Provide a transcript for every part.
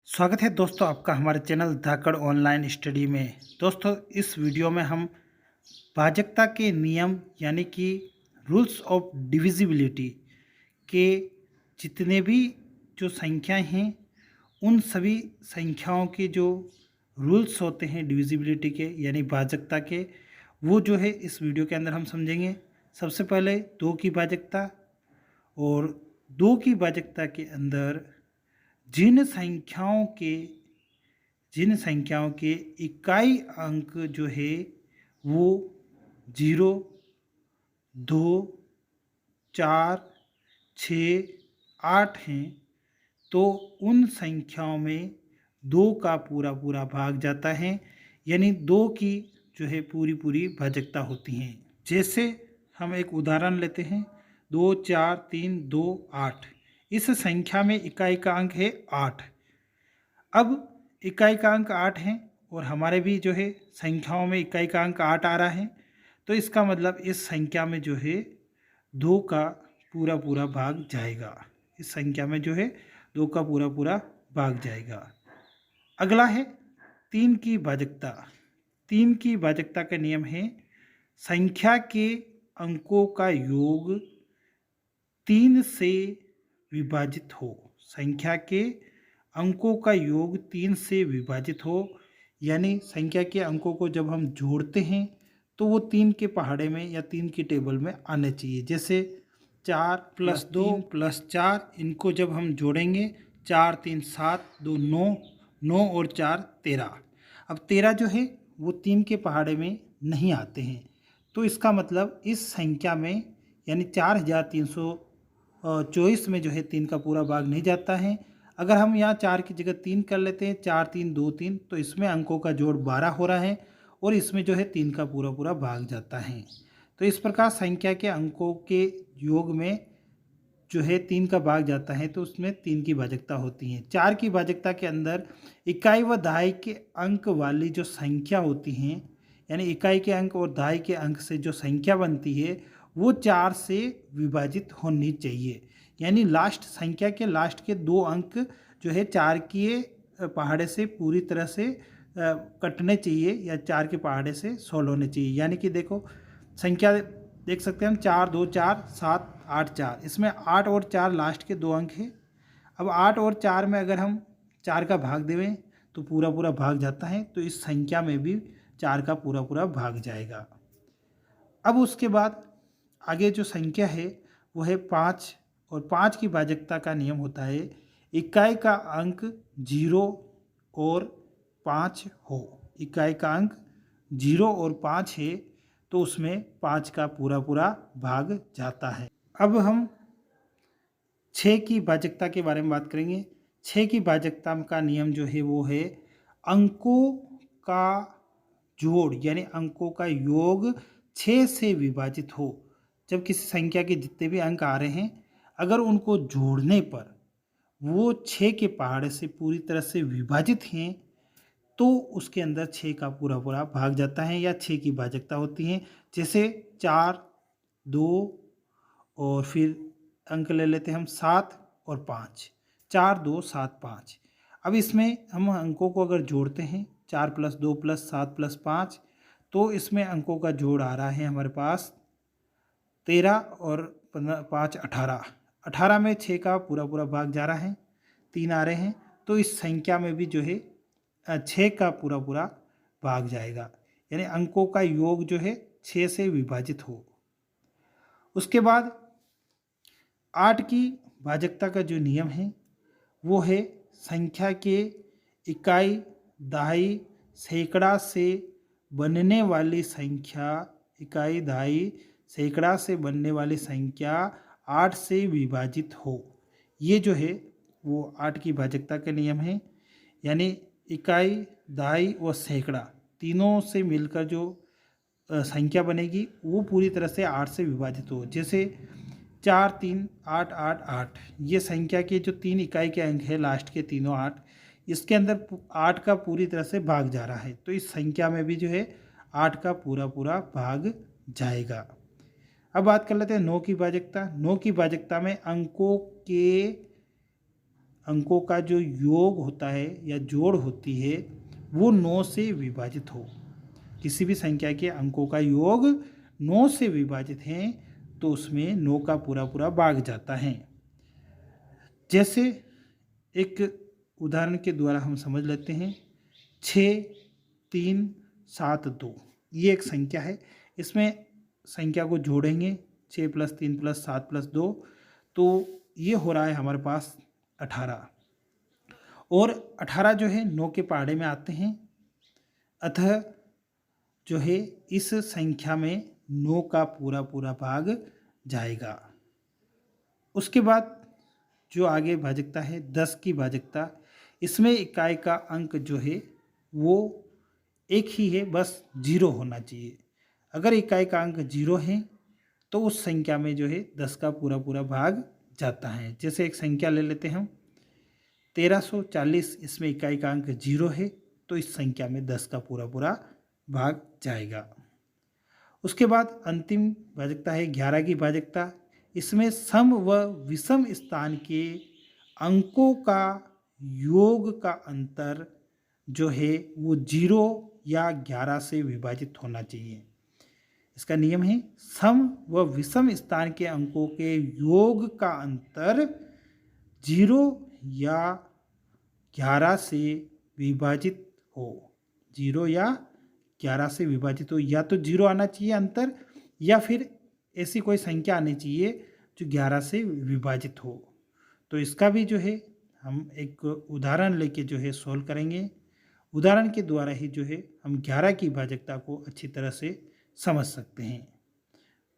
स्वागत है दोस्तों आपका हमारे चैनल धाकड़ ऑनलाइन स्टडी में। दोस्तों इस वीडियो में हम भाजकता के नियम यानी कि रूल्स ऑफ डिविजिबिलिटी के जितने भी जो संख्याएं हैं उन सभी संख्याओं के जो रूल्स होते हैं डिविजिबिलिटी के यानी भाजकता के, वो जो है इस वीडियो के अंदर हम समझेंगे। सबसे पहले दो की भाजकता, और दो की भाजकता के अंदर जिन संख्याओं के इकाई अंक जो है वो 0, 2, 4, 6, 8 हैं, तो उन संख्याओं में दो का पूरा पूरा भाग जाता है, यानी दो की जो है पूरी पूरी भाजकता होती हैं। जैसे हम एक उदाहरण लेते हैं, 2, 4, 3, 2, 8। इस संख्या में इकाई का अंक है 8। अब इकाई का अंक 8 है और हमारे भी जो है संख्याओं में इकाई का अंक 8 आ रहा है, तो इसका मतलब इस संख्या में जो है दो का पूरा पूरा भाग जाएगा। इस संख्या में जो है दो का पूरा पूरा भाग जाएगा। अगला है तीन की भाजकता। तीन की भाजकता का नियम है संख्या के अंकों का योग 3 से विभाजित हो। संख्या के अंकों का योग 3 से विभाजित हो, यानी संख्या के अंकों को जब हम जोड़ते हैं तो वो 3 के पहाड़े में या 3 की टेबल में आने चाहिए। जैसे 4 + 2 + 4, इनको जब हम जोड़ेंगे 4 3 7 2 9, 9 और 4 13। अब 13 जो है वो 3 के पहाड़े में नहीं आते हैं, तो इसका मतलब इस संख्या में यानी 4324 में जो है 3 का पूरा भाग नहीं जाता है। अगर हम यहाँ 4 की जगह 3 कर लेते हैं, 4 3 2 3, तो इसमें अंकों का जोड़ 12 हो रहा है और इसमें जो है 3 का पूरा पूरा भाग जाता है। तो इस प्रकार संख्या के अंकों के योग में जो है 3 का भाग जाता है, तो उसमें 3 की भाजकता होती है। 4 की भाजकता के अंदर इकाई व दहाई के अंक वाली जो संख्या होती हैं, यानी इकाई के अंक और दहाई के अंक से जो संख्या बनती है वो 4 से विभाजित होनी चाहिए, यानी लास्ट संख्या के लास्ट के दो अंक जो है 4 के पहाड़े से पूरी तरह से कटने चाहिए या 4 के पहाड़े से सोल्व होने चाहिए। यानी कि देखो संख्या देख सकते हैं हम 4 2 4 7 8 4, इसमें 8 और 4 लास्ट के दो अंक हैं। अब 8 और 4 में अगर हम 4 का भाग देवें तो पूरा पूरा भाग जाता है, तो इस संख्या में भी 4 का पूरा पूरा भाग जाएगा। अब उसके बाद आगे जो संख्या है वो है 5, और 5 की भाजकता का नियम होता है इकाई का अंक 0 और 5 हो। इकाई का अंक 0 और 5 है तो उसमें 5 का पूरा पूरा भाग जाता है। अब हम 6 की भाजकता के बारे में बात करेंगे। 6 की भाजकता का नियम जो है वो है अंकों का जोड़ यानी अंकों का योग 6 से विभाजित हो। जब किसी संख्या के जितने भी अंक आ रहे हैं, अगर उनको जोड़ने पर वो 6 के पहाड़े से पूरी तरह से विभाजित हैं, तो उसके अंदर 6 का पूरा पूरा भाग जाता है या 6 की भाजकता होती है। जैसे 4 2 और फिर अंक ले लेते हैं हम 7 और 5, 4 2 7 5। अब इसमें हम अंकों को अगर जोड़ते हैं 4 + 2 + 7 + 5, तो इसमें अंकों का जोड़ आ रहा है हमारे पास 13 और 5 18। 18 में 6 का पूरा पूरा भाग जा रहा है, 3 आ रहे हैं, तो इस संख्या में भी जो है 6 का पूरा पूरा भाग जाएगा, यानी अंकों का योग जो है 6 से विभाजित हो। उसके बाद 8 की भाजकता का जो नियम है वो है संख्या के इकाई दहाई सैकड़ा से बनने वाली संख्या, इकाई दहाई सैकड़ा से बनने वाली संख्या 8 से विभाजित हो। ये जो है वो 8 की भाजकता का नियम है, यानी इकाई दहाई व सैकड़ा तीनों से मिलकर जो संख्या बनेगी वो पूरी तरह से 8 से विभाजित हो। जैसे 4 3 8 8 8, ये संख्या के जो 3 इकाई के अंक है लास्ट के तीनों 8, इसके अंदर 8 का पूरी तरह से भाग जा रहा है, तो इस संख्या में भी जो है 8 का पूरा पूरा भाग जाएगा। अब बात कर लेते हैं 9 की भाजकता। 9 की भाजकता में अंकों के अंकों का जो योग होता है या जोड़ होती है वो 9 से विभाजित हो। किसी भी संख्या के अंकों का योग 9 से विभाजित है तो उसमें 9 का पूरा पूरा भाग जाता है। जैसे एक उदाहरण के द्वारा हम समझ लेते हैं, 6, 3, 7, 2 ये एक संख्या है। इसमें संख्या को जोड़ेंगे 6 + 3 + 7 + 2 तो ये हो रहा है हमारे पास 18। और 18 जो है 9 के पहाड़े में आते हैं, अतः जो है इस संख्या में 9 का पूरा पूरा भाग जाएगा। उसके बाद जो आगे भाजकता है 10 की भाजकता, इसमें इकाई का अंक जो है वो एक ही है, बस 0 होना चाहिए। अगर इकाई का अंक 0 है तो उस संख्या में जो है 10 का पूरा पूरा भाग जाता है। जैसे एक संख्या ले लेते हैं हम 1340, इसमें इकाई का अंक 0 है तो इस संख्या में 10 का पूरा पूरा भाग जाएगा। उसके बाद अंतिम भाजकता है 11 की भाजकता। इसमें सम व विषम स्थान के अंकों का योग का अंतर जो है वो 0 या 11 से विभाजित होना चाहिए। इसका नियम है सम व विषम स्थान के अंकों के योग का अंतर 0 या 11 से विभाजित हो। 0 या 11 से विभाजित हो, या तो 0 आना चाहिए अंतर, या फिर ऐसी कोई संख्या आनी चाहिए जो 11 से विभाजित हो। तो इसका भी जो है हम एक उदाहरण लेके जो है सोल्व करेंगे। उदाहरण के द्वारा ही जो है हम 11 की भाजकता को अच्छी तरह से समझ सकते हैं।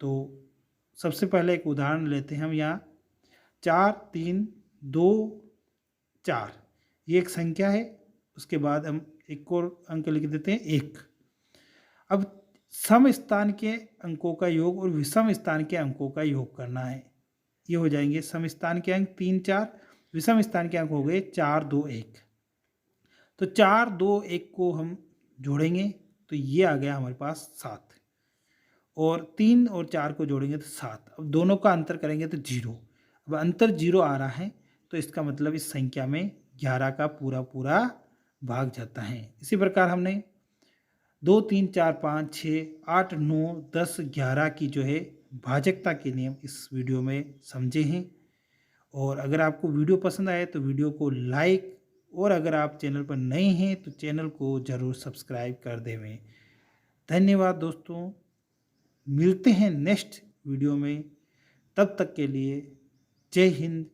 तो सबसे पहले एक उदाहरण लेते हैं हम यहाँ 4, 3, 2, 4 ये एक संख्या है। उसके बाद हम एक और अंक लिख देते हैं 1। अब सम स्थान के अंकों का योग और विषम स्थान के अंकों का योग करना है। ये हो जाएंगे सम स्थान के अंक 3, 4, विषम स्थान के अंक हो गए 4, 2, 1। तो 4, 2, 1 को हम जोड़ेंगे तो ये आ गया हमारे पास 7, और 3 और 4 को जोड़ेंगे तो 7। अब दोनों का अंतर करेंगे तो 0। अब अंतर 0 आ रहा है तो इसका मतलब इस संख्या में 11 का पूरा पूरा भाग जाता है। इसी प्रकार हमने 2, 3, 4, 5, 6, 8, 9, 10, 11 की जो है भाजकता के नियम इस वीडियो में समझे हैं। और अगर आपको वीडियो पसंद आए तो वीडियो को लाइक, और अगर आप चैनल पर नए हैं तो चैनल को ज़रूर सब्सक्राइब कर देवें। धन्यवाद दोस्तों, मिलते हैं नेक्स्ट वीडियो में। तब तक के लिए जय हिंद,